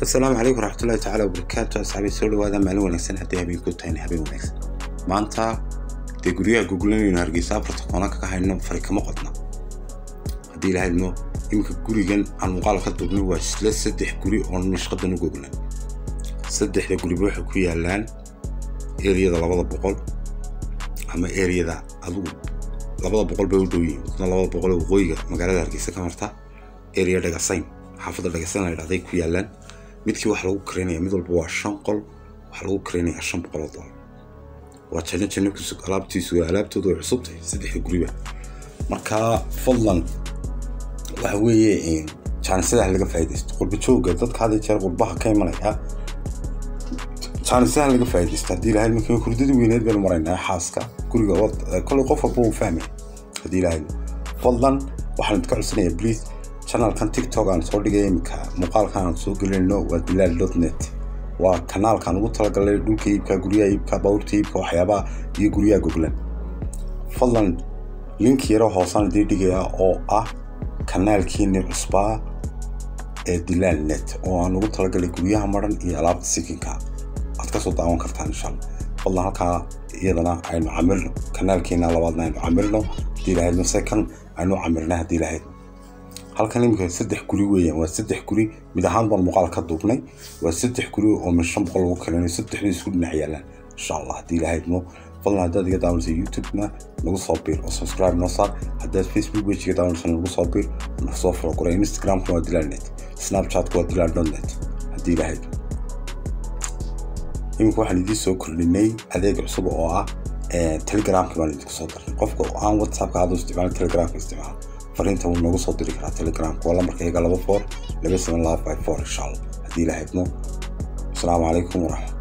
السلام عليكم ورحمة الله تعالى وبركاته. أصحابي سولو وهذا معلومة ونكسن حتى هبين كنت هبين ونكسن ما أنت تقولي جوجلين ينهرجيسا برتقانك كهينو فريق مقطنا هدي لهاي المو يمكن جوري جن عن مقالة كتبني واش لسه تحكوري أو مش قدنو جوجلين صدق تقولي بروح كويا لان إيريا ذا لبض بقول أما إيريا ذا أدو لبض بقول بيودوي لبض بقول وغويجا مقالة هرجيسا كمرتا إيريا دقصين حافظ دقصين على ذي كويا لان midkii wax lagu kareynaya mid walba waa 5 qol wax lagu kareynaya $500 waa challenge ku alaabtoodu way cusubtay saddex guriba marka fadlan waxa weeye chance laga faa'iideysto qurba jooga dadka hada jeer qurbaha ka imanaya chance laga faa'iideysto hadii ilaahay markii kurdida weyneed bal maraynaa xaaska guriga wad kulli qof walba uu fahmay hadii ilaahay fadlan waxaan idinka codsanayaa please channel kan TikTok aan soo dhigay imka muuqaalkan aan soo gelino waa dilal.net waa kanaalkan ugu talagalay dhulka iibka guriga iibka bawrta iibka waxyaabaha iyo guriga Google fadlan link yaro hoosan dhigaya oo ah kanaalkiina cusba ee dilal.net oo aan ugu talagalay guriyaha maran iyo alaabta sikinka aad ka soo daawan kartaan insha Allah fadlan halka iyadana aynu camirno kanaalkiina labaadna aynu camirno dilal second aynu camirna dilal halkan imika saddex guri weeyaan waa saddex guri mid ahaan baan muuqaal ka duubnay waa saddex guri oo min 500 lagu keenay saddexdii isku dhinac yaalaan insha Allah hadii ilaahay mo fadlan haddaad iga daawanayso YouTube-na nagu soo biir oo subscribe noo saar haddaad Facebook page iga daawanayso nagu soo biir noo soo follow garay Instagram-ka waa dilal.net Snapchat-ka waa dilal.net hadii ilaahay imika waxaan idin soo kordhinay adeeg cusub oo ah Telegram-ka baan idin soo diray qofka aan WhatsApp-ka hada isticmaal Telegram-ka isticmaal فرينتا ونوغو صدري كرا تليجرام ولا مركي قلبه 4 لبس من الله 54 إن شاء الله هدي لهيتمو السلام عليكم ورحمة